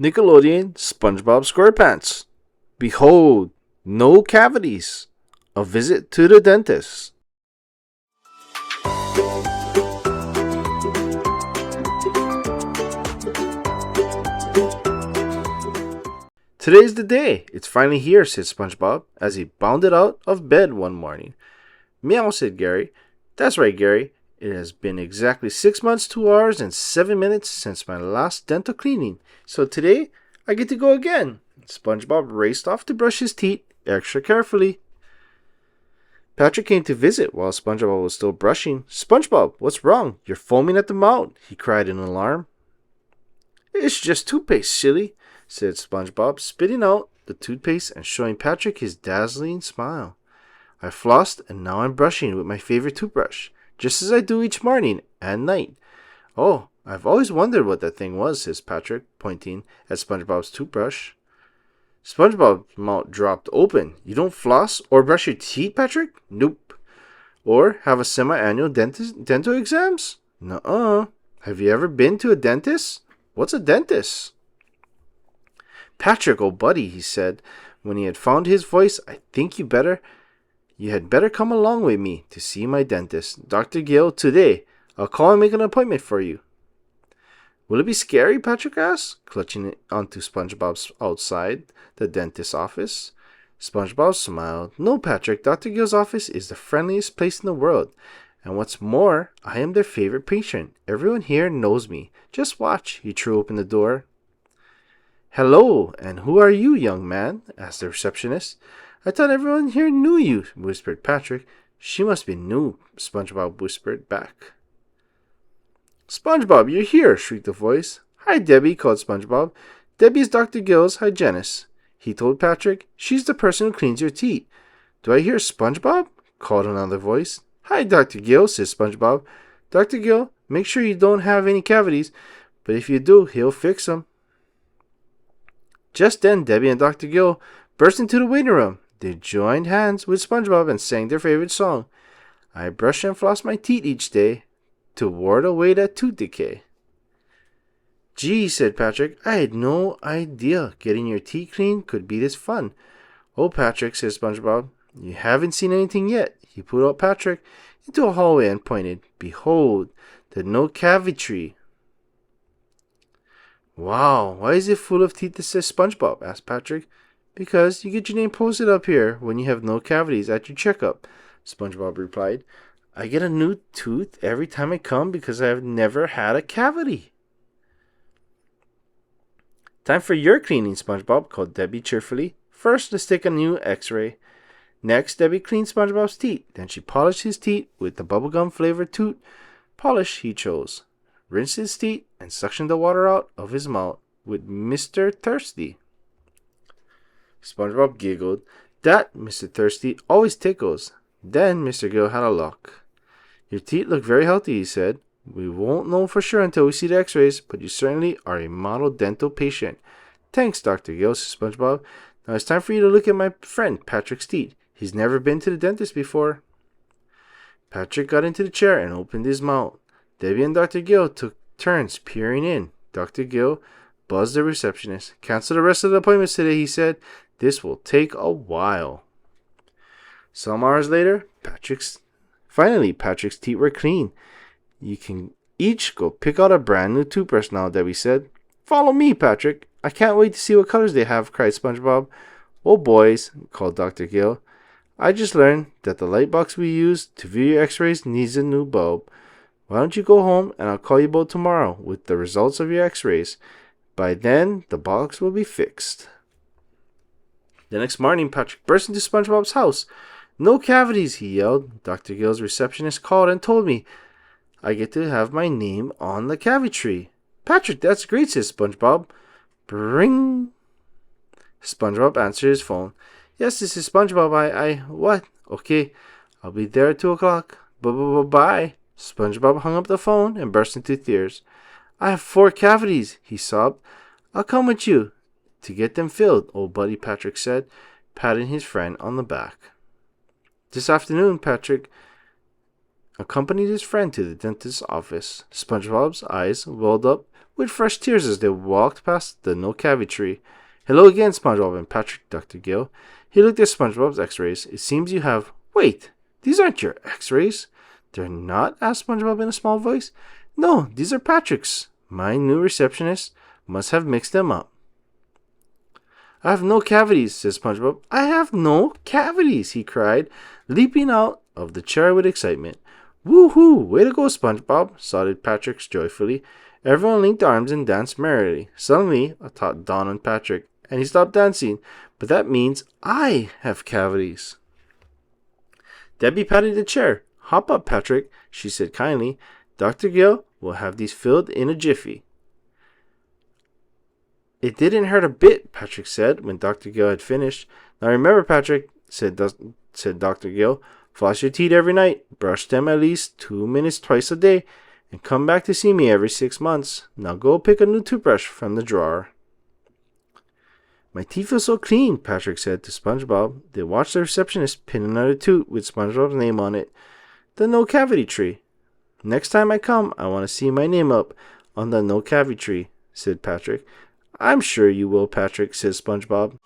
Nickelodeon SpongeBob Squarepants. Behold, no cavities. A visit to the dentist. Today's the day. It's finally here, said SpongeBob as he bounded out of bed one morning. Meow, said Gary. That's right, Gary. It has been exactly 6 months, 2 hours, and 7 minutes since my last dental cleaning. So today, I get to go again. SpongeBob raced off to brush his teeth extra carefully. Patrick came to visit while SpongeBob was still brushing. SpongeBob, what's wrong? You're foaming at the mouth, he cried in alarm. It's just toothpaste, silly, said SpongeBob, spitting out the toothpaste and showing Patrick his dazzling smile. I flossed and now I'm brushing with my favorite toothbrush, just as I do each morning and night. Oh, I've always wondered what that thing was, says Patrick, pointing at SpongeBob's toothbrush. SpongeBob's mouth dropped open. You don't floss or brush your teeth, Patrick? Nope. Or have a semi-annual dental exams? Nuh-uh. Have you ever been to a dentist? What's a dentist? Patrick, oh buddy, he said, when he had found his voice, I think you had better come along with me to see my dentist, Dr. Gill, today. I'll call and make an appointment for you. Will it be scary? Patrick asked, clutching onto SpongeBob's outside the dentist's office. SpongeBob smiled. No, Patrick, Dr. Gill's office is the friendliest place in the world. And what's more, I am their favorite patient. Everyone here knows me. Just watch. He threw open the door. Hello, and who are you, young man? Asked the receptionist. I thought everyone here knew you, whispered Patrick. She must be new, SpongeBob whispered back. SpongeBob, you're here, shrieked the voice. Hi, Debbie, called SpongeBob. Debbie is Dr. Gill's hygienist. He told Patrick, she's the person who cleans your teeth. Do I hear SpongeBob? Called another voice. Hi, Dr. Gill, says SpongeBob. Dr. Gill, make sure you don't have any cavities, but if you do, he'll fix them. Just then, Debbie and Dr. Gill burst into the waiting room. They joined hands with SpongeBob and sang their favorite song. I brush and floss my teeth each day to ward away that tooth decay. Gee, said Patrick, I had no idea getting your teeth clean could be this fun. Oh, Patrick, said SpongeBob, you haven't seen anything yet. He pulled out Patrick into a hallway and pointed. Behold, the no cavity tree. Wow, why is it full of teeth that says SpongeBob? Asked Patrick. Because you get your name posted up here when you have no cavities at your checkup, SpongeBob replied. I get a new tooth every time I come because I have never had a cavity. Time for your cleaning, SpongeBob, called Debbie cheerfully. First, let's take a new x-ray. Next, Debbie cleaned SpongeBob's teeth. Then she polished his teeth with the bubblegum-flavored tooth polish he chose, rinsed his teeth, and suctioned the water out of his mouth with Mr. Thirsty. SpongeBob giggled. That, Mr. Thirsty, always tickles. Then Mr. Gill had a look. Your teeth look very healthy, he said. We won't know for sure until we see the x-rays, but you certainly are a model dental patient. Thanks, Dr. Gill, said SpongeBob. Now it's time for you to look at my friend Patrick's teeth. He's never been to the dentist before. Patrick got into the chair and opened his mouth. Debbie and Dr. Gill took turns peering in. Dr. Gill buzzed the receptionist. Cancel the rest of the appointments today, he said. This will take a while. Some hours later, Patrick's teeth were clean. You can each go pick out a brand new toothbrush now, Debbie said. Follow me, Patrick. I can't wait to see what colors they have, cried SpongeBob. Oh, boys, called Dr. Gill. I just learned that the light box we use to view your x-rays needs a new bulb. Why don't you go home and I'll call you both tomorrow with the results of your x-rays. By then, the box will be fixed. The next morning, Patrick burst into SpongeBob's house. No cavities, he yelled. Dr. Gill's receptionist called and told me I get to have my name on the cavity tree. Patrick, that's great, says SpongeBob. Bring. SpongeBob answered his phone. Yes, this is SpongeBob. What? Okay, I'll be there at 2 o'clock. Bye. SpongeBob hung up the phone and burst into tears. I have 4 cavities, he sobbed. I'll come with you to get them filled, old buddy Patrick said, patting his friend on the back. This afternoon, Patrick accompanied his friend to the dentist's office. SpongeBob's eyes welled up with fresh tears as they walked past the no-cavity tree. Hello again, SpongeBob and Patrick, Dr. Gill. He looked at SpongeBob's x-rays. It seems you have... Wait, these aren't your x-rays? They're not? Asked SpongeBob in a small voice. No, these are Patrick's. My new receptionist must have mixed them up. I have no cavities, said SpongeBob. I have no cavities, he cried, leaping out of the chair with excitement. Woo-hoo! Way to go, SpongeBob, shouted Patrick joyfully. Everyone linked arms and danced merrily. Suddenly, a thought dawned on Patrick, and he stopped dancing. But that means I have cavities. Debbie patted the chair. Hop up, Patrick, she said kindly. Dr. Gill will have these filled in a jiffy. It didn't hurt a bit, Patrick said when Dr. Gill had finished. Now remember, Patrick, said Dr. Gill, floss your teeth every night, brush them at least 2 minutes twice a day, and come back to see me every 6 months. Now go pick a new toothbrush from the drawer. My teeth feel so clean, Patrick said to SpongeBob. They watched the receptionist pin another tooth with SpongeBob's name on it. The no-cavity tree. Next time I come, I want to see my name up on the no-cavity tree, said Patrick. I'm sure you will, Patrick, said SpongeBob.